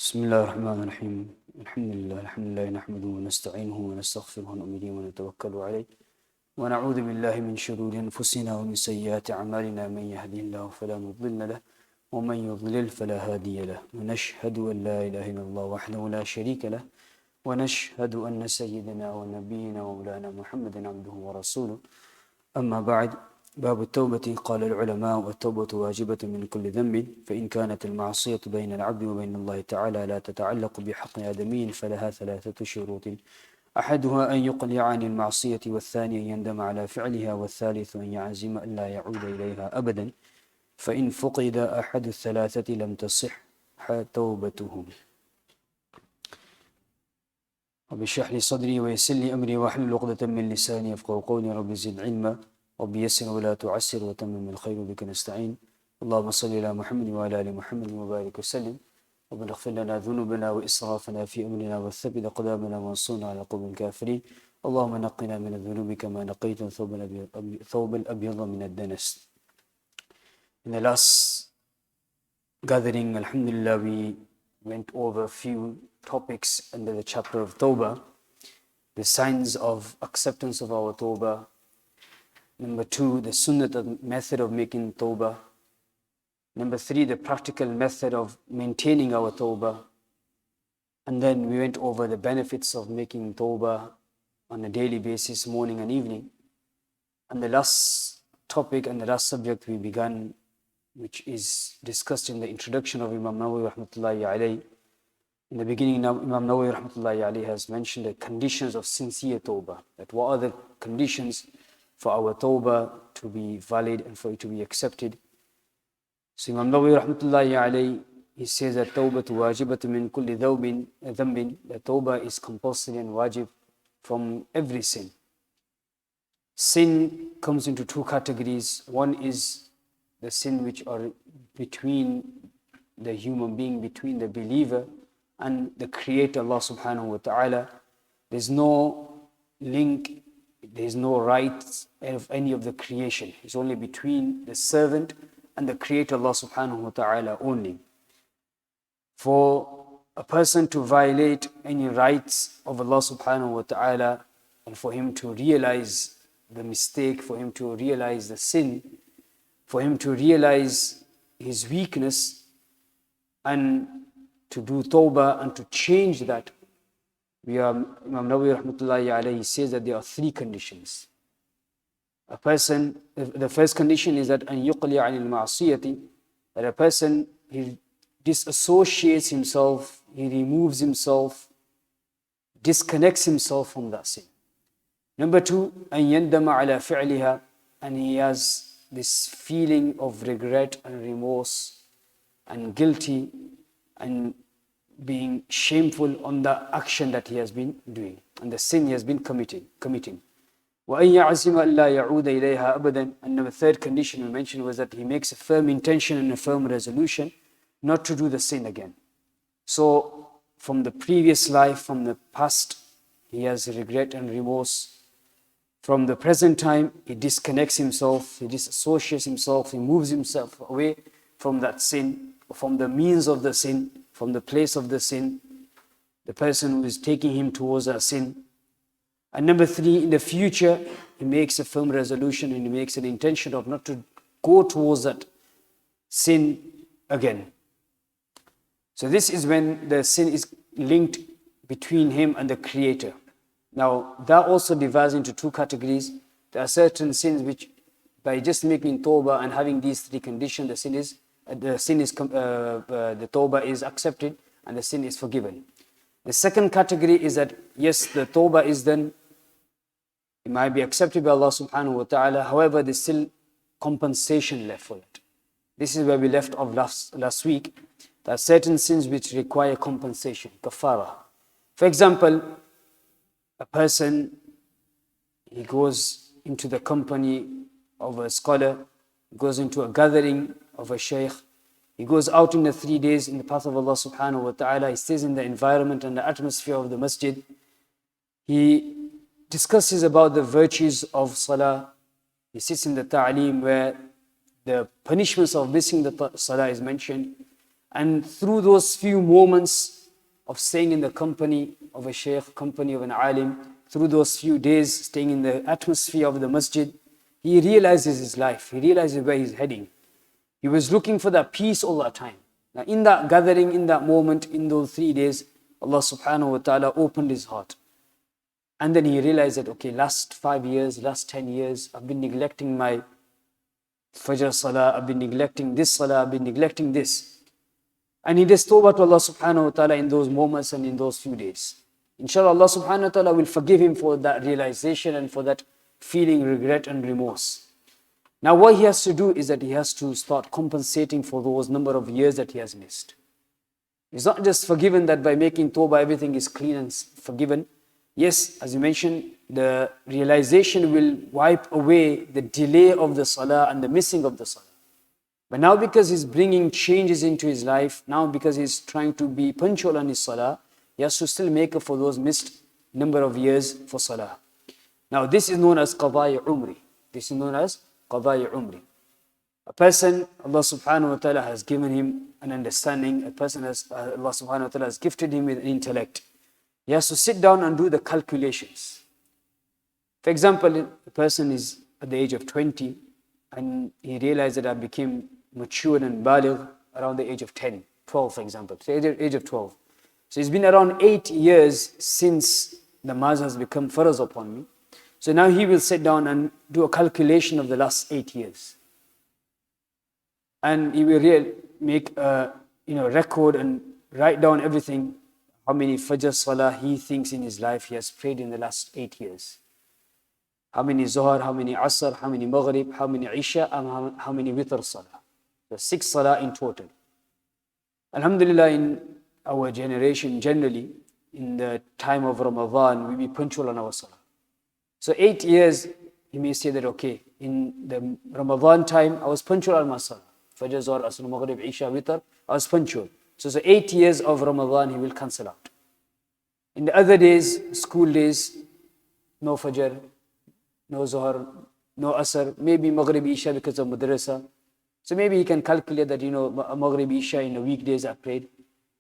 بسم الله الرحمن الرحيم الحمد لله نحمده ونستعينه ونستغفره ونؤمن به ونتوكل عليه ونعوذ بالله من شرور أنفسنا ومن سيئات أعمالنا من يهده الله فلا مضل له ومن يضلل فلا هادي له ونشهد أن لا إله إلا الله وحده لا شريك له ونشهد أن سيدنا ونبينا ومولانا محمدا عبده ورسوله أما بعد باب التوبة قال العلماء والتوبة واجبة من كل ذنب فإن كانت المعصية بين العبد وبين الله تعالى لا تتعلق بحق آدمي فلها ثلاثة شروط أحدها أن يقلع عن المعصية والثاني أن يندم على فعلها والثالث أن يعزم أن لا يعود إليها أبدا فإن فقد أحد الثلاثة لم تصح توبته رب اشرح لي صدري ويسر لي أمري واحلل عقدة من لساني يفقهوا قولي رب زد علما رب يسر ولا تعسر وتمم الخير بك نستعين اللهم صل على محمد وعلى آل محمد وبارك وسلم ربنا اغفر لنا ذنوبنا وإسرافنا في أمرنا وثبت أقدامنا وانصرنا على قوم الكافرين اللهم نقنا من الذنوب كما نقيت ثوب الأبيض من الدنس. In the last gathering, alhamdulillah, we went over a few topics under the chapter of Tawbah, the signs of acceptance of our Tawbah. Number 2, the sunnah method of making Tawbah. Number 3, the practical method of maintaining our Tawbah. And then we went over the benefits of making Tawbah on a daily basis, morning and evening. And the last topic and the last subject we began, which is discussed in the introduction of Imam Nawawi rahmatullahi alayhi. In the beginning, Imam Nawawi rahmatullahi alayhi has mentioned the conditions of sincere Tawbah. That what are the conditions for our Tawbah to be valid and for it to be accepted. So Imam Nawawi rahmatullahi alayhi, he says that Tawbah wajibatu min kulli dhanbin, that Tawbah is compulsory and wajib from every sin. Sin comes into two categories. One is the sin which are between the human being, between the believer and the Creator Allah subhanahu wa ta'ala. There's no link, there's no rights of any of the creation. It's only between the servant and the Creator Allah subhanahu wa ta'ala only. For a person to violate any rights of Allah subhanahu wa ta'ala and for him to realize the mistake, for him to realize the sin, for him to realize his weakness and to do tawbah and to change that, Imam Nawawi rahmatullahi alayhi says that there are three conditions. A person, the first condition is that an yuqli anil ma'asiyati, that a person, he disassociates himself, he removes himself, disconnects himself from that sin. Number 2, an yandama ala fi'liha, and he has this feeling of regret and remorse and guilty and being shameful on the action that he has been doing and the sin he has been committing. وَأَنْ يَعْزِمَ أَلَّا يَعُودَ إِلَيْهَا أَبَدًا. And the third condition we mentioned was that he makes a firm intention and a firm resolution not to do the sin again. So from the previous life, from the past, he has regret and remorse. From the present time, he disconnects himself, he disassociates himself, he moves himself away from that sin, from the means of the sin, from the place of the sin, the person who is taking him towards a sin. And number 3, in the future, he makes a firm resolution and he makes an intention of not to go towards that sin again. So this is when the sin is linked between him and the Creator. Now, that also divides into two categories. There are certain sins which, by just making tawbah and having these three conditions, the tawbah is accepted and the sin is forgiven. The second category is that, yes, the tawbah is done, it might be accepted by Allah subhanahu wa ta'ala, however, there's still compensation left for it. This is where we left off last week. There are certain sins which require compensation, kafara. For example, a person, he goes into the company of a scholar, goes into a gathering of a shaykh, he goes out in the 3 days in the path of Allah subhanahu wa ta'ala, he stays in the environment and the atmosphere of the masjid, he discusses about the virtues of salah, he sits in the ta'aleem where the punishments of missing the salah is mentioned, And through those few moments of staying in the company of a shaykh, company of an alim, through those few days staying in the atmosphere of the masjid, he realizes his life. He realizes where he's heading. He was looking for that peace all the time. Now in that gathering, in that moment, in those 3 days, Allah subhanahu wa ta'ala opened his heart. And then he realized that, okay, last 5 years, last 10 years, I've been neglecting my Fajr Salah, I've been neglecting this Salah, I've been neglecting this. And he does tawbah to Allah subhanahu wa ta'ala in those moments and in those few days. Inshallah, Allah subhanahu wa ta'ala will forgive him for that realization and for that feeling regret and remorse. Now what he has to do is that he has to start compensating for those number of years that he has missed. It's not just forgiven that by making tawbah everything is clean and forgiven. Yes, as you mentioned, the realization will wipe away the delay of the salah and the missing of the salah. But now because he's bringing changes into his life, now because he's trying to be punctual on his salah, he has to still make up for those missed number of years for salah. Now this is known as qadai umri. This is known as qadai umri. A person, Allah subhanahu wa ta'ala has given him an understanding. A person has, Allah subhanahu wa ta'ala has gifted him with an intellect. He has to sit down and do the calculations. For example, a person is at the age of 20 and he realized that I became mature and baligh around the age of 10, 12 for example, so age of 12. So it's been around 8 years since namaz has become farz upon me. So now he will sit down and do a calculation of the last 8 years. And he will make a record and write down everything, how many Fajr Salah he thinks in his life he has prayed in the last 8 years. How many Zuhr, how many Asr, how many Maghrib, how many Isha, and how many Witr Salah. So 6 Salah in total. Alhamdulillah, in our generation generally, in the time of Ramadan, we be punctual on our Salah. So 8 years, you may say that, okay, in the Ramadan time, I was punctual on my Salah. Fajr, Zuhr, Asr, Maghrib, Isha, Witr, I was punctual. So 8 years of Ramadan, he will cancel out. In the other days, school days, no Fajr, no Zuhr, no Asr, maybe Maghrib, Isha because of Madrasa. So maybe he can calculate that, Maghrib, Isha in the weekdays I prayed.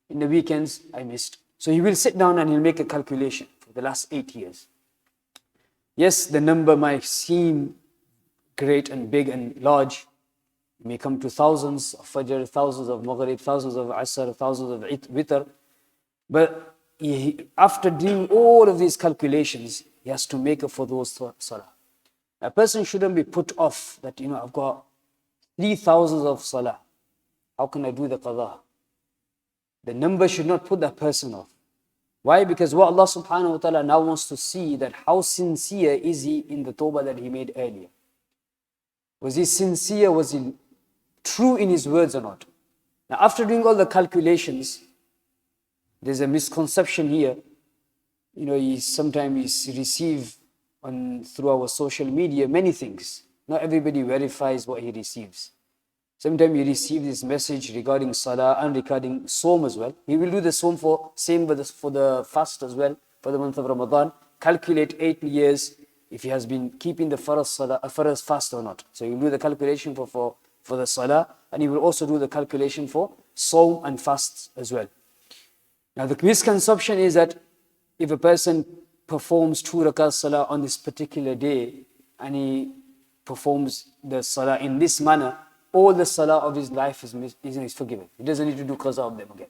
In the weekends, I missed. So he will sit down and he'll make a calculation for the last 8 years. Yes, the number might seem great and big and large. It may come to thousands of Fajr, thousands of Maghrib, thousands of Asr, thousands of Witr. But after doing all of these calculations, he has to make up for those Salah. A person shouldn't be put off that, I've got 3,000 of Salah. How can I do the Qadha? The number should not put that person off. Why? Because what Allah subhanahu wa ta'ala now wants to see that how sincere is he in the tawbah that he made earlier. Was he sincere? Was he true in his words or not? Now after doing all the calculations, there's a misconception here. Sometimes you receive through our social media many things. Not everybody verifies what he receives. Sometimes you receive this message regarding Salah and regarding Sawm as well. He will do the Sawm for the fast as well, for the month of Ramadan. Calculate 8 years if he has been keeping the Farz fast or not. So he will do the calculation for the Salah, and he will also do the calculation for Sawm and fasts as well. Now the misconception is that if a person performs 2 rakat Salah on this particular day, and he performs the Salah in this manner, all the Salah of his life is forgiven. He doesn't need to do qaza of them again.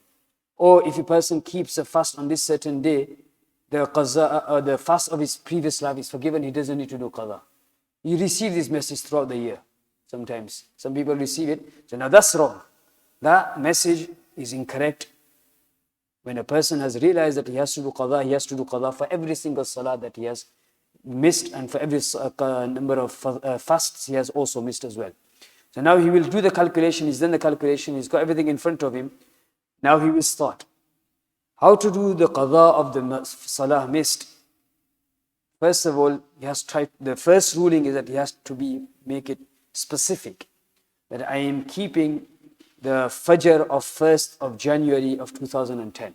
Or if a person keeps a fast on this certain day, the fast of his previous life is forgiven. He doesn't need to do qaza. You receive this message throughout the year. Sometimes some people receive it. So now that's wrong. That message is incorrect. When a person has realized that he has to do qadha, he has to do qadha for every single salah that he has missed, and for every number of fasts he has also missed as well. So now he will do the calculation. He's done the calculation. He's got everything in front of him. Now he will start. How to do the qadha of the salah missed? First of all, the first ruling is that he has to make it specific. That I am keeping the Fajr of 1st of January of 2010.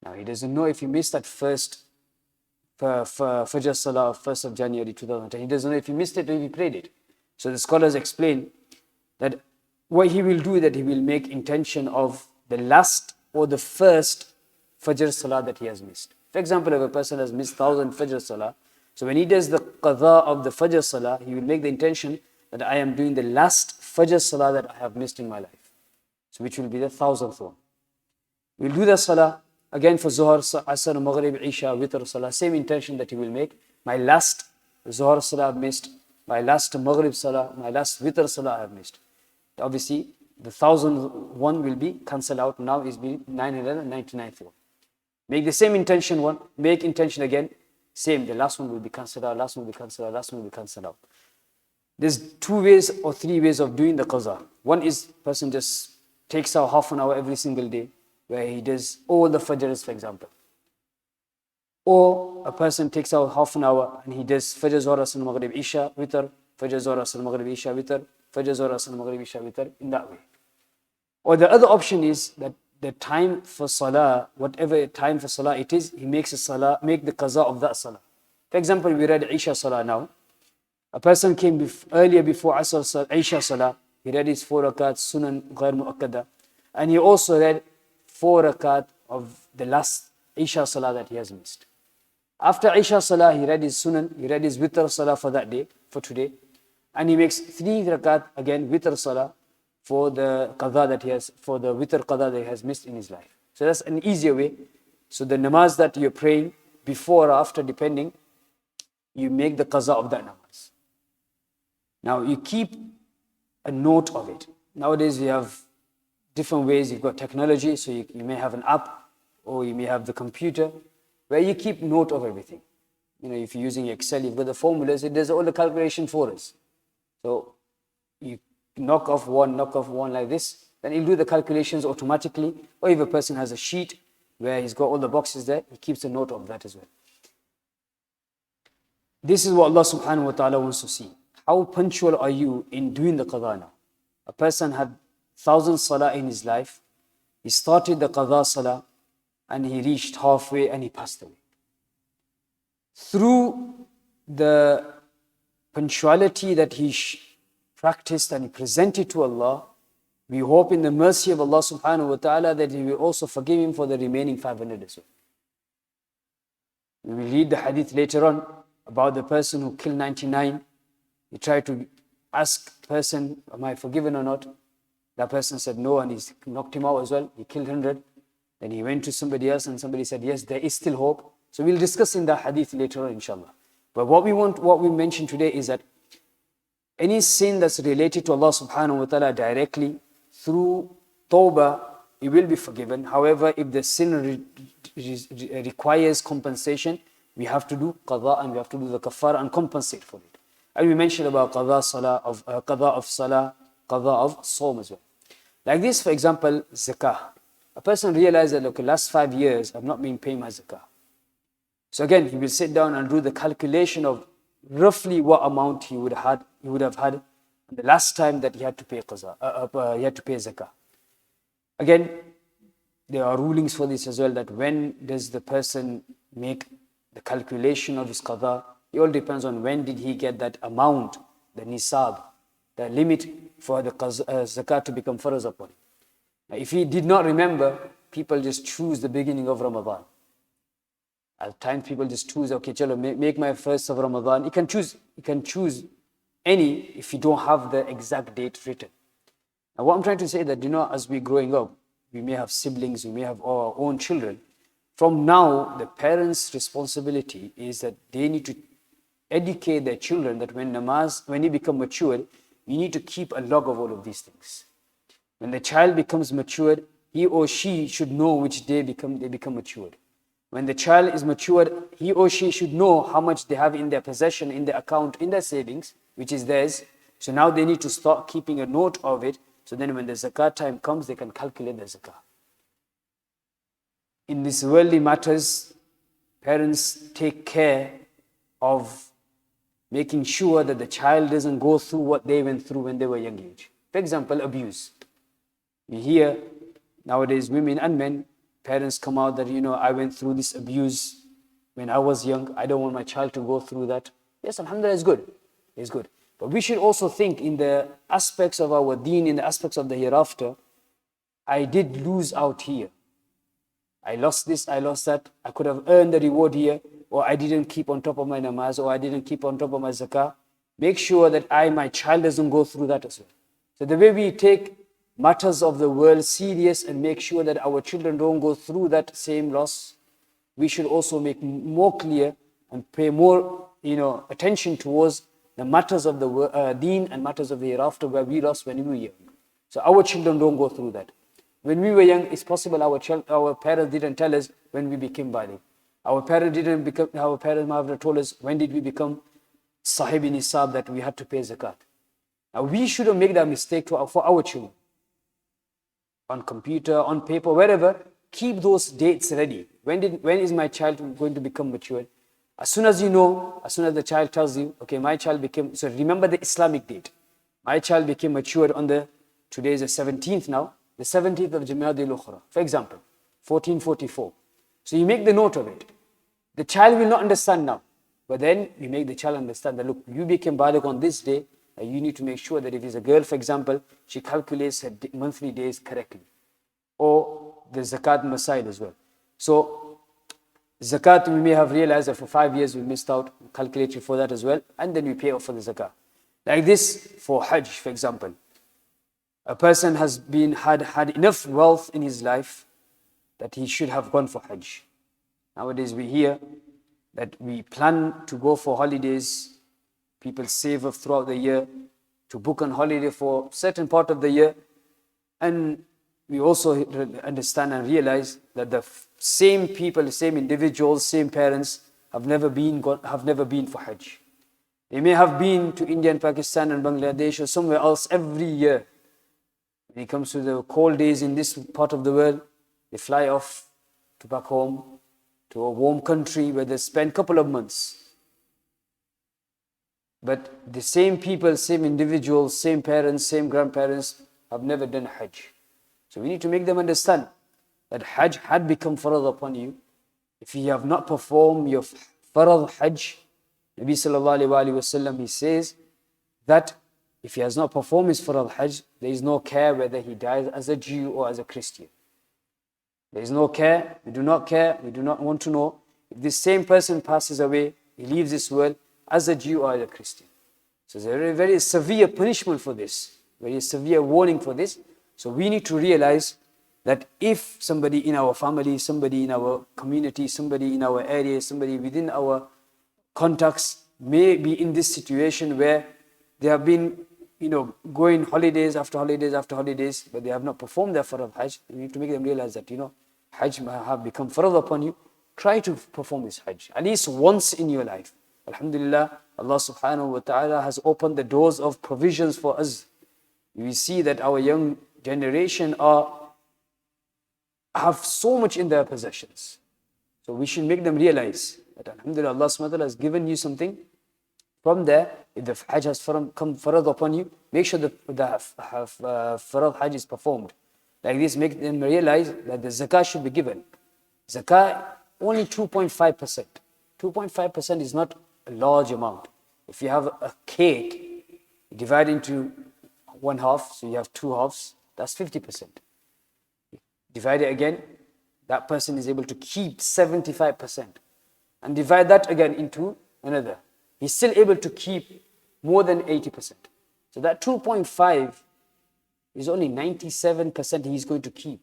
Now he doesn't know if he missed that first Fajr Salah of 1st of January 2010. He doesn't know if he missed it or if he prayed it. So the scholars explain that what he will do that he will make intention of the last or the first Fajr Salah that he has missed. For example, if a person has missed 1,000 Fajr Salah, so when he does the qadha of the Fajr Salah, he will make the intention that I am doing the last Fajr Salah that I have missed in my life. So which will be the 1,000th one. We'll do the Salah again for Zuhr, Asr, Maghrib, Isha, Witr Salah. Same intention that he will make. My last Zuhr Salah I have missed. My last Maghrib Salah, my last Witr Salah I have missed. Obviously, the 1,001 will be cancelled out. Now is being 999th one. Make the same intention one. Make intention again. Same. The last one will be cancelled out. Last one will be cancelled out. Last one will be cancelled out. There's 2 ways or 3 ways of doing the qaza. One is person just takes out half an hour every single day, where he does all the fajrs, for example. Or a person takes out half an hour and he does Fajr, Zuhr, Asr, Maghrib, Isha, Witr, Fajr, Zuhr, Asr, Maghrib, Isha, Witr, Fajr, Zuhr, Asr, Maghrib, Isha, Witr, in that way. Or the other option is that the time for Salah, whatever time for Salah it is, he makes a Salah, make the qaza of that Salah. For example, we read Isha Salah now. A person came earlier before Asr, Isha Salah, he read his 4 rakat, Sunan, Ghair Mu'akkada, and he also read 4 rakat of the last Isha Salah that he has missed. After Isha Salah, he read his Sunan, he read his Witr Salah for that day, for today, and he makes 3 rakat again, Witr Salah, for the qadha that he has, for the Witr qadha that he has missed in his life. So that's an easier way. So the namaz that you're praying, before or after, depending, you make the qaza of that namaz. Now you keep a note of it. Nowadays we have different ways. You've got technology, so you may have an app, or you may have the computer, where you keep note of everything. You know, if you're using Excel, you've got the formulas, it does all the calculation for us. So you knock off one like this, then he'll do the calculations automatically. Or if a person has a sheet where he's got all the boxes there, he keeps a note of that as well. This is what Allah subhanahu wa ta'ala wants to see. How punctual are you in doing the qadha now? A person had 1,000 salah in his life. He started the qadha salah and he reached halfway and he passed away. Through the punctuality that he practiced and he presented to Allah, we hope in the mercy of Allah subhanahu wa ta'ala that He will also forgive him for the remaining 500 as well. We will read the hadith later on about the person who killed 99. He tried to ask the person, am I forgiven or not? That person said no, and he knocked him out as well. He killed 100. Then he went to somebody else and somebody said, yes, there is still hope. So we'll discuss in the hadith later on, inshallah. But what we mentioned today is that any sin that's related to Allah subhanahu wa ta'ala directly, through tawbah, it will be forgiven. However, if the sin requires compensation, we have to do qadha and we have to do the kafara and compensate for it. And we mentioned about qadha of salah, qadha of sawm as well. Like this, for example, zakah. A person realizes that, okay, last 5 years I've not been paying my zakah. So again, he will sit down and do the calculation of roughly what amount he would have had the last time that he had to pay qaza, he had to pay zakah. Again, there are rulings for this as well, that when does the person make the calculation of his qadha? It all depends on when did he get that amount, the nisab, the limit for the zakah to become farz upon him. Now, if he did not remember, people just choose the beginning of Ramadan. At times people just choose, okay, chalo, make my first of Ramadan. You can choose any if you don't have the exact date written. Now what I'm trying to say that, as we're growing up, we may have siblings, we may have our own children. From now, the parents' responsibility is that they need to educate their children that when they become mature, you need to keep a log of all of these things. When the child becomes matured, he or she should know which day they become matured. When the child is matured, he or she should know how much they have in their possession, in their account, in their savings, which is theirs. So now they need to start keeping a note of it. So then when the zakat time comes, they can calculate the zakah. In these worldly matters, parents take care of making sure that the child doesn't go through what they went through when they were young age. For example, abuse. We hear nowadays women and men, parents come out that, I went through this abuse when I was young. I don't want my child to go through that. Yes, alhamdulillah, it's good. It's good. But we should also think in the aspects of our deen, in the aspects of the hereafter. I did lose out here. I lost this, I lost that. I could have earned the reward here, or I didn't keep on top of my namaz, or I didn't keep on top of my zakah. Make sure that my child doesn't go through that as well. So the way we take matters of the world serious and make sure that our children don't go through that same loss, we should also make more clear and pay more attention towards the matters of the deen and matters of the hereafter where we lost when we were young. So our children don't go through that. When we were young, it's possible our parents didn't tell us when we became baligh. Our parents might have told us when did we become sahib in nisab, that we had to pay zakat. Now we shouldn't make that mistake for our children. On computer, on paper, wherever, keep those dates ready. When is my child going to become mature? As soon as you know, as soon as the child tells you, okay, my child became, so remember the Islamic date. My child became matured today is the 17th now, the 17th of Jamad al-Ukhra, for example, 1444. So you make the note of it. The child will not understand now, but then you make the child understand that, look, you became baligh on this day, and you need to make sure that if it's a girl, for example, she calculates her monthly days correctly. Or the zakat masail as well. So zakat, we may have realized that for 5 years we missed out, calculated for that as well, and then we pay off for the zakat. Like this for Hajj, for example. A person has had enough wealth in his life that he should have gone for Hajj. Nowadays we hear that we plan to go for holidays. People save up throughout the year to book on holiday for certain part of the year. And we also understand and realize that the same people, same individuals, same parents have never been for Hajj. They may have been to India and Pakistan and Bangladesh or somewhere else every year. When it comes to the cold days in this part of the world, they fly off to back home, to a warm country where they spend a couple of months. But the same people, same individuals, same parents, same grandparents have never done Hajj. So we need to make them understand that Hajj had become farad upon you. If you have not performed your farad Hajj, Nabi sallallahu alayhi wa sallam, he says that if he has not performed his farad Hajj, there is no care whether he dies as a Jew or as a Christian. There is no care, we do not care, we do not want to know. If this same person passes away, he leaves this world as a Jew or as a Christian. So there's a very, very severe punishment for this, very severe warning for this. So we need to realize that if somebody in our family, somebody in our community, somebody in our area, somebody within our contacts may be in this situation where they have been, going holidays after holidays after holidays, but they have not performed their farad Hajj, we need to make them realize that, Hajj have become farad upon you. Try to perform this Hajj, at least once in your life. Alhamdulillah, Allah subhanahu wa ta'ala has opened the doors of provisions for us. We see that our young generation have so much in their possessions. So we should make them realize that alhamdulillah, Allah subhanahu wa ta'ala has given you something. From there, if the Hajj has come farad upon you, make sure that the farad Hajj is performed. Like this, make them realize that the zakah should be given. Zakah, only 2.5%. 2.5% is not a large amount. If you have a cake, divide into one half, so you have two halves, that's 50%. Divide it again, that person is able to keep 75%. And divide that again into another. He's still able to keep more than 80%. So that 2.5 is only 97% he's going to keep.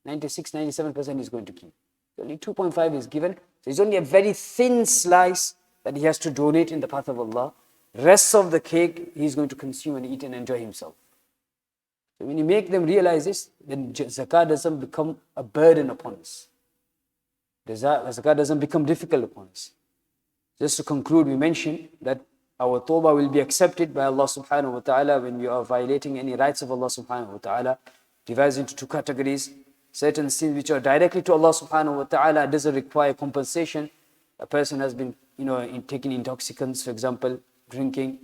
96, 97% he's going to keep. Only 2.5 is given. So it's only a very thin slice that he has to donate in the path of Allah. Rest of the cake he's going to consume and eat and enjoy himself. So when you make them realize this, then zakah doesn't become a burden upon us. The zakah doesn't become difficult upon us. Just to conclude, we mentioned that our tawbah will be accepted by Allah subhanahu wa ta'ala when we are violating any rights of Allah subhanahu wa ta'ala. Divides into two categories. Certain sins which are directly to Allah subhanahu wa ta'ala doesn't require compensation. A person has been, taking intoxicants, for example, drinking.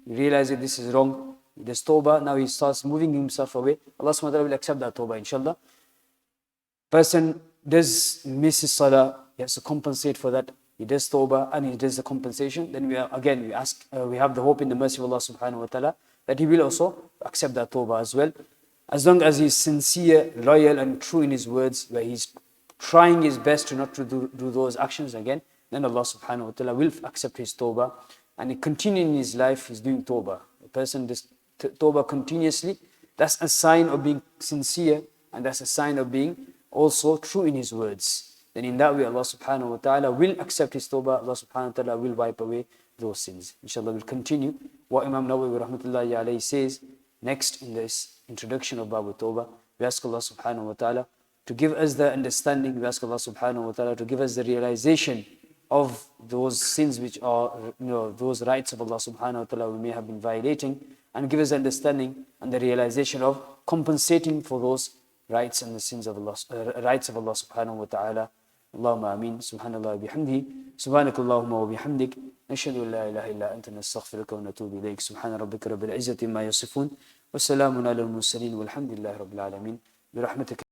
He realizes that this is wrong. There's tawbah. Now he starts moving himself away. Allah subhanahu wa ta'ala will accept that tawbah, inshallah. Person does miss his salah. He has to compensate for that. he does tawbah and he does the compensation, then we have the hope in the mercy of Allah subhanahu wa ta'ala that he will also accept that tawbah as well. As long as he's sincere, loyal and true in his words, where he's trying his best to not to do those actions again, then Allah subhanahu wa ta'ala will accept his tawbah. And he continues in his life, he's doing tawbah. A person does tawbah continuously, that's a sign of being sincere, and that's a sign of being also true in his words. Then in that way, Allah subhanahu wa ta'ala will accept his tawbah, Allah subhanahu wa ta'ala will wipe away those sins. Inshallah, we'll continue what Imam Nawawi rahmatullahi alayhi says next in this introduction of Babu Tawbah. We ask Allah subhanahu wa ta'ala to give us the understanding, we ask Allah subhanahu wa ta'ala to give us the realization of those sins which are, those rights of Allah subhanahu wa ta'ala we may have been violating, and give us understanding and the realization of compensating for those rights and the sins of Allah, rights of Allah subhanahu wa ta'ala. Allahumma ameen. Subhanallah wa bihamdihi. Subhanakallahumma wa bihamdik. Nashhadu an la ilaha illa anta nastaghfiruka wa natubu ilayk. Subhana rabbika rabbil izzati ma yasifun. Wa salamun ala al-mursalin walhamdulillahi rabbil alamin. Bi rahmatika